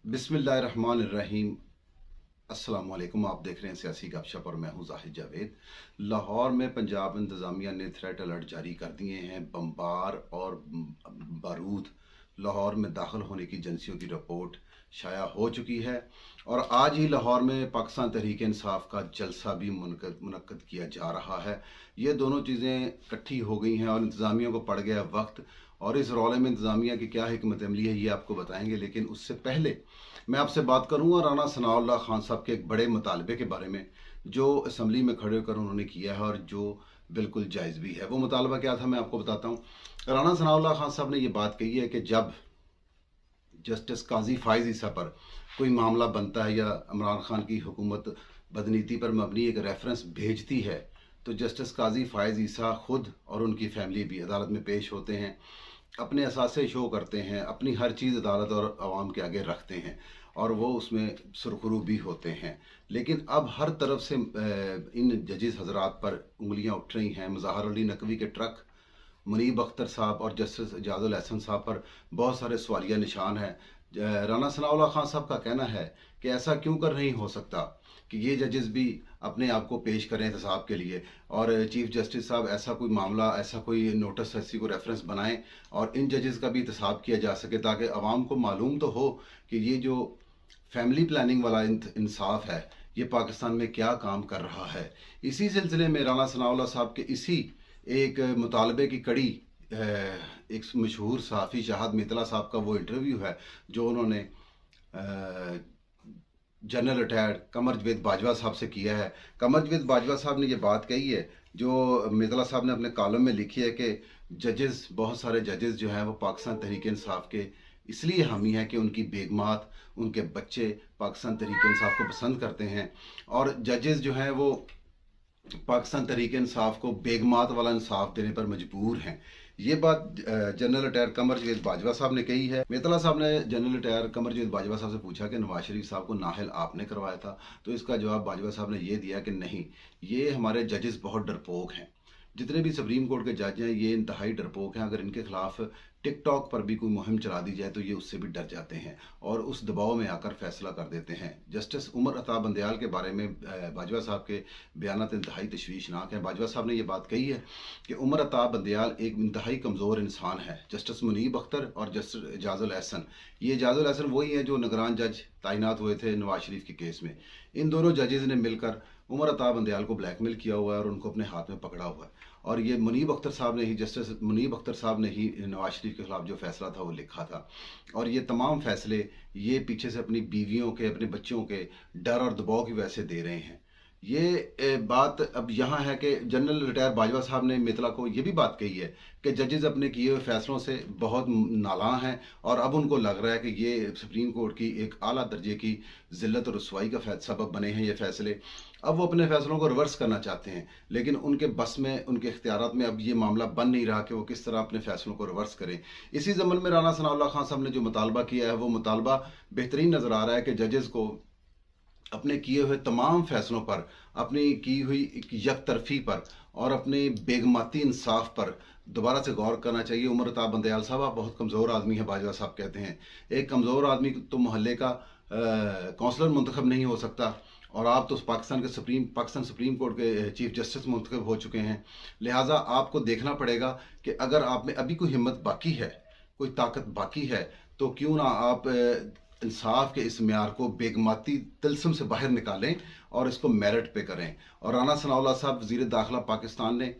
बिस्मिल्लाहिर्रहमानिर्रहीम। अस्सलाम वालेकुम। आप देख रहे हैं सियासी गपशप और मैं हूं जाहिद जावेद। लाहौर में पंजाब इंतज़ामिया ने थ्रेट अलर्ट जारी कर दिए हैं। बमबार और बारूद लाहौर में दाखिल होने की एजेंसियों की रिपोर्ट शाया हो चुकी है और आज ही लाहौर में पाकिस्तान तहरीक इंसाफ का जलसा भी मुनक्कद किया जा रहा है। ये दोनों चीज़ें इकट्ठी हो गई हैं और इंतज़ामिया को पड़ गया वक्त, और इस रौले में इंतज़ामिया की क्या हिकमत अमली है ये आपको बताएंगे। लेकिन उससे पहले मैं आपसे बात करूंगा राना सनाउल्लाह खान साहब के एक बड़े मुतालबे के बारे में जो असम्बली में खड़े होकर उन्होंने किया है और जो बिल्कुल जायज़ भी है। वो मुतालबा क्या था मैं आपको बताता हूँ। राना सनाउल्लाह खान साहब ने ये बात कही है कि जब जस्टिस काजी फायज़ ईसा पर कोई मामला बनता है या इमरान खान की हुकूमत बदनीति पर मबनी एक रेफरेंस भेजती है तो जस्टिस काजी फायज़ ईसा खुद और उनकी फैमिली भी अदालत में पेश होते हैं, अपने असासे शो करते हैं, अपनी हर चीज़ अदालत और आवाम के आगे रखते हैं और वो उसमें सुरखरू भी होते हैं। लेकिन अब हर तरफ से इन जजेस हजरात पर उंगलियां उठ रही हैं। मुज़ाहर अली नकवी के ट्रक, मुनीब अख्तर साहब और जस्टिस एजाजुल एहसन साहब पर बहुत सारे सवालिया निशान हैं। राना सनाउल्लाह खान साहब का कहना है कि ऐसा क्यों कर नहीं हो सकता कि ये जजेस भी अपने आप को पेश करें एहतसाब के लिए और चीफ जस्टिस साहब ऐसा कोई मामला, ऐसा कोई नोटिस, ऐसी कोई रेफरेंस बनाएं और इन जजेस का भी एहतसाब किया जा सके ताकि आवाम को मालूम तो हो कि ये जो फैमिली प्लानिंग वाला इंसाफ है ये पाकिस्तान में क्या काम कर रहा है। इसी सिलसिले में राना सनाउल्लाह साहब के इसी एक मुतालबे की कड़ी एक मशहूर सहाफ़ी शाहद मितला साहब का वो इंटरव्यू है जो उन्होंने जनरल रिटायर्ड कमर जवेद बाजवा साहब से किया है। कमर जवेद बाजवा साहब ने ये बात कही है जो मितला साहब ने अपने कॉलम में लिखी है कि जजेस, बहुत सारे जजेस जो हैं वो पाकिस्तान तहरीक इंसाफ के इसलिए हामी हैं कि उनकी बेगमात, उनके बच्चे पाकिस्तान तहरीक इंसाफ को पसंद करते हैं और जजेस जो हैं वो पाकिस्तान तहरीक इंसाफ को बेगमात वाला इंसाफ देने पर मजबूर हैं। ये बात जनरल रिटायर कमर जवेद बाजवा साहब ने कही है। मितला साहब ने जनरल रिटायर कमर जवेद बाजवा साहब से पूछा कि नवाज शरीफ साहब को नाहल आपने करवाया था, तो इसका जवाब बाजवा साहब ने ये दिया कि नहीं, ये हमारे जजेस बहुत डरपोक हैं। जितने भी सुप्रीम कोर्ट के जज हैं ये इंतहाई डरपोक हैं। अगर इनके खिलाफ टिकटॉक पर भी कोई मुहिम चला दी जाए तो ये उससे भी डर जाते हैं और उस दबाव में आकर फैसला कर देते हैं। जस्टिस उमर अता बंदयाल के बारे में बाजवा साहब के बयानात इंतहाई तशवीशनाक हैं। बाजवा साहब ने यह बात कही है कि उमर अता बंदयाल एक इंतहाई कमज़ोर इंसान है। जस्टिस मुनीब अख्तर और जस्टिस एजाजुल एहसन, ये एजाजुल एहसन वही हैं जो निगरान जज तैनात हुए थे नवाज शरीफ के केस में। इन दोनों जजेज़ ने मिलकर उमर अता बंदयाल को ब्लैकमेल किया हुआ है और उनको अपने हाथ में पकड़ा हुआ है। और ये मुनीब अख्तर साहब ने ही, जस्टिस मुनीब अख्तर साहब ने ही नवाज शरीफ के खिलाफ जो फैसला था वो लिखा था। और ये तमाम फैसले ये पीछे से अपनी बीवियों के, अपने बच्चों के डर और दबाव की वजह से दे रहे हैं। ये बात अब यहाँ है कि जनरल रिटायर बाजवा साहब ने मितला को ये भी बात कही है कि जजेस अपने किए हुए फैसलों से बहुत नालां हैं और अब उनको लग रहा है कि ये सुप्रीम कोर्ट की एक आला दर्जे की जिल्लत और रसवाई का सबब बने हैं ये फैसले। अब वो अपने फैसलों को रिवर्स करना चाहते हैं लेकिन उनके बस में, उनके इख्तियारात में अब ये मामला बन नहीं रहा कि वो किस तरह अपने फैसलों को रिवर्स करें। इसी ज़मन में राना सनाउल्लाह खान साहब ने जो मुतालबा किया है वो मुतालबा बेहतरीन नज़र आ रहा है कि जजेस को अपने किए हुए तमाम फैसलों पर, अपनी की हुई एक तरफी पर और अपने बेगमाती इंसाफ पर दोबारा से गौर करना चाहिए। उमर अता बंदयाल साहब आप बहुत कमज़ोर आदमी है, बाजवा साहब कहते हैं। एक कमज़ोर आदमी तो मोहल्ले का कौंसलर मुंतखब नहीं हो सकता और आप तो पाकिस्तान सुप्रीम कोर्ट के चीफ जस्टिस मुंतखब हो चुके हैं। लिहाजा आपको देखना पड़ेगा कि अगर आप में अभी कोई हिम्मत बाकी है, कोई ताकत बाकी है, तो क्यों ना आप इंसाफ के इस म्यार को बेगमाती तिलस्म से बाहर निकालें और इसको मेरिट पे करें। और राना सनाउल्लाह साहब वज़ीर दाखिला पाकिस्तान ने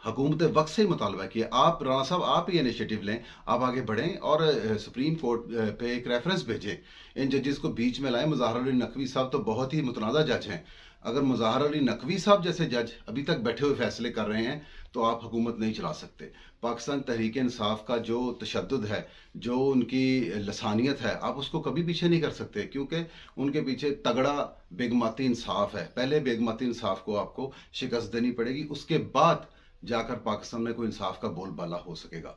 हुकूमत वक्त से ही मुतालबा किया। आप राना साहब आप ही इनिशिएटिव लें, आप आगे बढ़ें और सुप्रीम कोर्ट पे एक रेफरेंस भेजें, इन जजेस को बीच में लाएं। मुज़ाहर अली नकवी साहब तो बहुत ही मुतनाज़ा जज हैं। अगर मुज़ाहर अली नकवी साहब जैसे जज अभी तक बैठे हुए फैसले कर रहे हैं तो आप हुकूमत नहीं चला सकते। पाकिस्तान तहरीक इंसाफ का जो तशद्दुद है, जो उनकी लसानियत है, आप उसको कभी पीछे नहीं कर सकते क्योंकि उनके पीछे तगड़ा बेगमाती इंसाफ है। पहले बेगमाती इंसाफ को आपको शिकस्त देनी पड़ेगी, उसके बाद जाकर पाकिस्तान में कोई इंसाफ का बोलबाला हो सकेगा।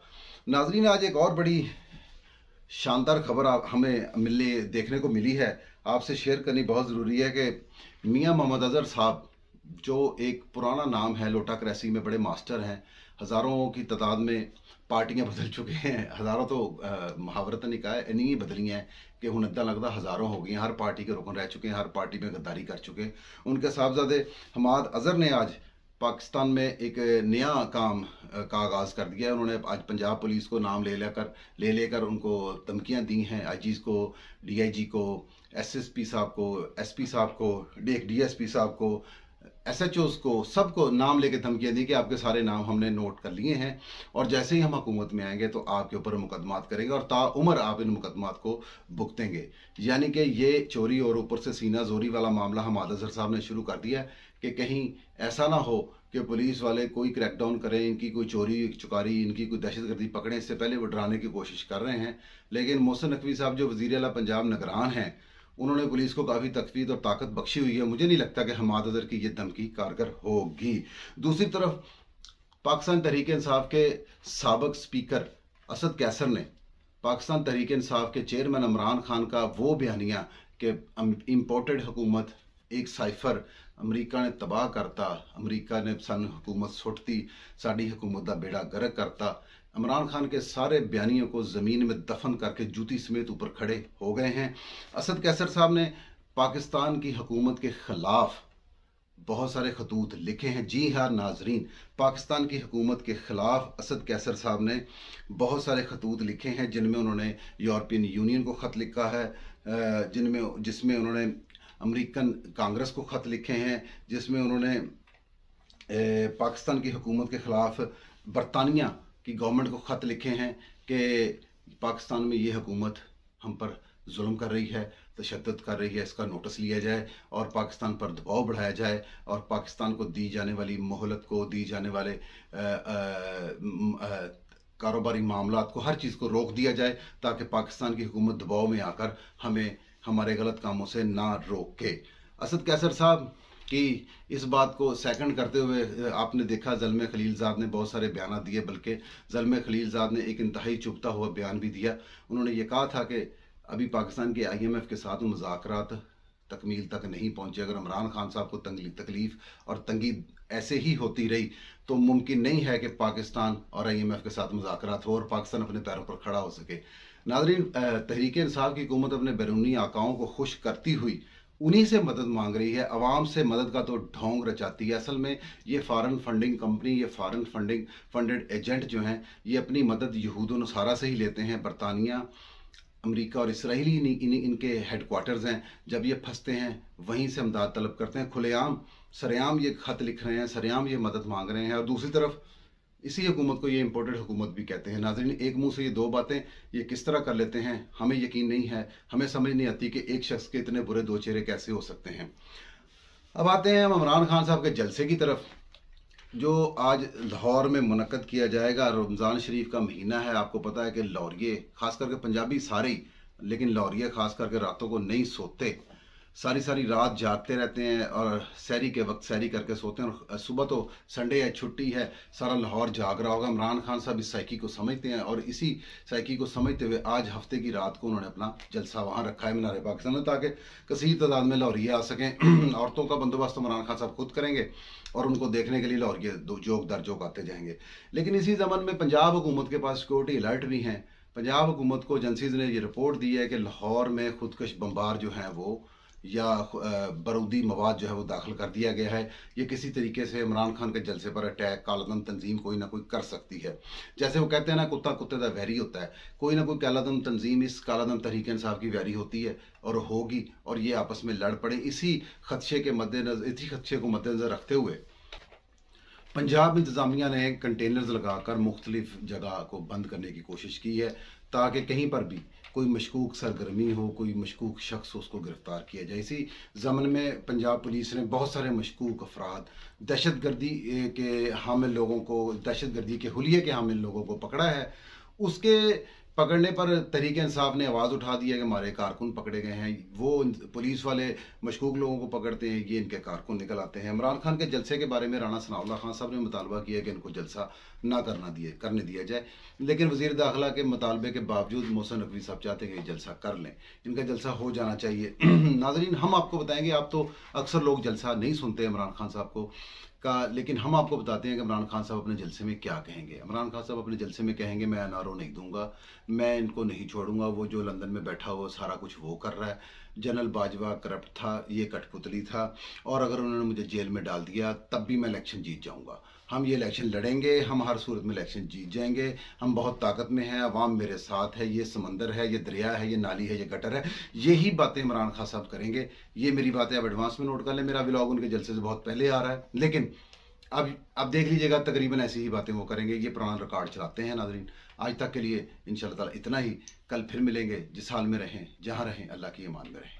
नाजरीन, आज एक और बड़ी शानदार खबर हमें देखने को मिली है, आपसे शेयर करनी बहुत ज़रूरी है कि मियां मोहम्मद अजहर साहब, जो एक पुराना नाम है, लोटा क्रैसी में बड़े मास्टर हैं, हज़ारों की तादाद में पार्टियां बदल चुके हैं। हज़ारों तो मुहावरतन नहीं नहीं बदली हैं कि हुण इदा लगता हज़ारों हो गई हैं। हर पार्टी के रुकन रह चुके हैं, हर पार्टी में गद्दारी कर चुके हैं। उनके साहबजादे हमाद अज़हर ने आज पाकिस्तान में एक नया काम का आगाज़ कर दिया है। उन्होंने आज पंजाब पुलिस को नाम ले लेकर उनको धमकियां दी हैं। आईजीज़ को, डीआईजी को, एसएसपी साहब को, एसपी साहब को, डीएसपी साहब को, एसएचओस को, सबको नाम लेके धमकियां दी कि आपके सारे नाम हमने नोट कर लिए हैं और जैसे ही हम हुकूमत में आएंगे तो आपके ऊपर मुकदमात करेंगे और ताउम्र आप इन मुकदमात को भुगतेंगे। यानी कि ये चोरी और ऊपर से सीना जोरी वाला मामला हमाद अज़हर साहब ने शुरू कर दिया है कि कहीं ऐसा ना हो कि पुलिस वाले कोई क्रैकडाउन करें, इनकी कोई चोरी चुकारी, इनकी कोई दहशतगर्दी पकड़ें। इससे पहले वो डराने की कोशिश कर रहे हैं। लेकिन मोहसिन नकवी साहब जो वज़ीर आला पंजाब निगरान हैं, उन्होंने पुलिस को काफ़ी तकवीद और ताकत बख्शी हुई है। मुझे नहीं लगता कि हमाद अज़हर की ये धमकी कारगर होगी। दूसरी तरफ पाकिस्तान तहरीक इंसाफ के साबिक स्पीकर असद कैसर ने पाकिस्तान तहरीक इंसाफ के चेयरमैन इमरान खान का वो बयानिया कि इम्पोर्टेड हुकूमत एक साइफर अमरीका ने तबाह करता, अमरीका ने सन हुकूमत सुटती, साड़ी हुकूमत का बेड़ा गर्क करता, इमरान खान के सारे बयानियों को ज़मीन में दफन करके जूती समेत ऊपर खड़े हो गए हैं। असद कैसर साहब ने पाकिस्तान की हुकूमत के ख़िलाफ़ बहुत सारे खतूत लिखे हैं। जी हाँ नाजरीन, पाकिस्तान की हुकूमत के ख़िलाफ़ असद कैसर साहब ने बहुत सारे खतूत लिखे हैं, जिनमें उन्होंने यूरोपियन यूनियन को ख़त लिखा है, जिसमें उन्होंने अमेरिकन कांग्रेस को ख़त लिखे हैं, जिसमें उन्होंने पाकिस्तान की हुकूमत के ख़िलाफ़ बरतानिया की गवर्नमेंट को ख़त लिखे हैं कि पाकिस्तान में ये हुकूमत हम पर जुल्म कर रही है, तशद्दुद कर रही है, इसका नोटिस लिया जाए और पाकिस्तान पर दबाव बढ़ाया जाए और पाकिस्तान को दी जाने वाली मोहलत को, दी जाने वाले कारोबारी मामलात को, हर चीज़ को रोक दिया जाए ताकि पाकिस्तान की हुकूमत दबाव में आकर हमें हमारे गलत कामों से ना रोके। असद कैसर साहब कि इस बात को सेकंड करते हुए आपने देखा ज़ल्मे खलीलज़ाद ने बहुत सारे बयान दिए, बल्कि ज़ल्मे खलीलज़ाद ने एक इंतहाई चुभता हुआ बयान भी दिया। उन्होंने ये कहा था कि अभी पाकिस्तान के IMF के साथ मुज़ाकरात तकमील तक नहीं पहुंचे। अगर इमरान खान साहब को तकलीफ़ और तंगी ऐसे ही होती रही तो मुमकिन नहीं है कि पाकिस्तान और IMF के साथ मुज़ाकरात हो और पाकिस्तान अपने पैरों पर खड़ा हो सके। नाज़रीन, तहरीक इंसाफ की हुकूमत अपने बैरूनी आकाओं को खुश करती हुई उन्हीं से मदद मांग रही है। अवाम से मदद का तो ढोंग रचाती है। असल में ये फॉरेन फंडिंग कंपनी, ये फॉरेन फंडेड एजेंट जो हैं, ये अपनी मदद यहूद व नसारा से ही लेते हैं। बरतानिया, अमेरिका और इसराइली इनके हेडक्वार्टर्स हैं। जब ये फंसते हैं वहीं से इमदाद तलब करते हैं। खुलेआम सरेआम ये ख़त लिख रहे हैं, सरेआम ये मदद मांग रहे हैं। और दूसरी तरफ इसी हुकूमत को ये इम्पोर्टेड हुकूमत भी कहते हैं। नाज़रीन, एक मुंह से ये दो बातें ये किस तरह कर लेते हैं, हमें यकीन नहीं है। हमें समझ नहीं आती कि एक शख्स के इतने बुरे दो चेहरे कैसे हो सकते हैं। अब आते हैं हम इमरान खान साहब के जलसे की तरफ, जो आज लाहौर में मुनक्कद किया जाएगा। रमज़ान शरीफ का महीना है। आपको पता है कि लाहौरिये, खास करके पंजाबी सारे, लेकिन लाहौरिये खास करके रातों को नहीं सोते, सारी सारी रात जागते रहते हैं और सहरी के वक्त सहरी करके सोते हैं। और सुबह तो संडे है, छुट्टी है, सारा लाहौर जाग रहा होगा। इमरान खान साहब इस साइकी को समझते हैं और इसी साइकी को समझते हुए आज हफ्ते की रात को उन्होंने अपना जलसा वहाँ रखा है मीनार पाकिस्तान में, ताकि कसीर तादाद में लाहौरिये आ सकें। औरतों का बंदोबस्त इमरान खान साहब खुद करेंगे और उनको देखने के लिए लाहौरिये जोक दर जोक आते जाएंगे। लेकिन इसी ज़मन में पंजाब हुकूमत के पास सिक्योरिटी अलर्ट भी हैं। पंजाब हुकूमत को एजेंसीज ने ये रिपोर्ट दी है कि लाहौर में खुदकश बम्बार जो हैं वो या बारूदी मवाद जो है वो दाखिल कर दिया गया है। ये किसी तरीके से इमरान खान के जलसे पर अटैक कालादम तंजीम कोई ना कोई कर सकती है। जैसे वो कहते हैं ना, कुत्ता कुत्ते का वैरी होता है, कोई ना कोई कालादम तंजीम इस कालादम तहरीक इंसाफ की वैरी होती है और होगी, और ये आपस में लड़ पड़े। इसी खदशे को मद्देनज़र रखते हुए पंजाब इंतज़ामिया ने कंटेनर्स लगाकर मुख्तलिफ जगह को बंद करने की कोशिश की है ताकि कहीं पर भी कोई मशकूक सरगर्मी हो, कोई मशकूक शख्स हो, उसको गिरफ्तार किया जाए। इसी ज़मन में पंजाब पुलिस ने बहुत सारे मशकूक अफराद, दहशतगर्दी के हामिल लोगों को, दहशतगर्दी के हुलिये के हामिल लोगों को पकड़ा है। उसके पकड़ने पर तहरीक इंसाफ ने आवाज़ उठा दी है कि हमारे कारकुन पकड़े गए हैं। वो पुलिस वाले मशकूक लोगों को पकड़ते हैं, ये इनके कारकुन निकल आते हैं। इमरान खान के जलसे के बारे में राना सनाउल्लाह खान साहब ने मुतालबा किया कि इनको जलसा ना करने दिया जाए, लेकिन वज़ीर दाखिला के मुतालबे के बावजूद मोहसिन नकवी साहब चाहते हैं कि ये जलसा कर लें, इनका जलसा हो जाना चाहिए। नाजरीन, हम आपको बताएंगे, आप तो अक्सर लोग जलसा नहीं सुनते इमरान खान साहब को, का। लेकिन हम आपको बताते हैं कि इमरान खान साहब अपने जलसे में क्या कहेंगे। इमरान खान साहब अपने जलसे में कहेंगे मैं एनआरओ नहीं दूंगा, मैं इनको नहीं छोड़ूंगा, वो जो लंदन में बैठा हुआ सारा कुछ वो कर रहा है, जनरल बाजवा करप्ट था, ये कठपुतली था, और अगर उन्होंने मुझे जेल में डाल दिया तब भी मैं इलेक्शन जीत जाऊंगा। हम ये इलेक्शन लड़ेंगे, हम हर सूरत में इलेक्शन जीत जाएंगे, हम बहुत ताकत में हैं, अवाम मेरे साथ है, ये समंदर है, ये दरिया है, ये नाली है, ये गटर है। यही बातें इमरान खान साहब करेंगे। ये मेरी बातें आप एडवांस में नोट कर लें, मेरा व्लॉग उनके जलसे से बहुत पहले आ रहा है, लेकिन अब देख लीजिएगा तकरीबन ऐसी ही बातें वो करेंगे। ये पुराना रिकॉर्ड चलाते हैं नाज़रीन। आज तक के लिए इंशाअल्लाह ताला इतना ही। कल फिर मिलेंगे। जिस हाल में रहें, जहाँ रहें, अल्लाह की अमान में रहें।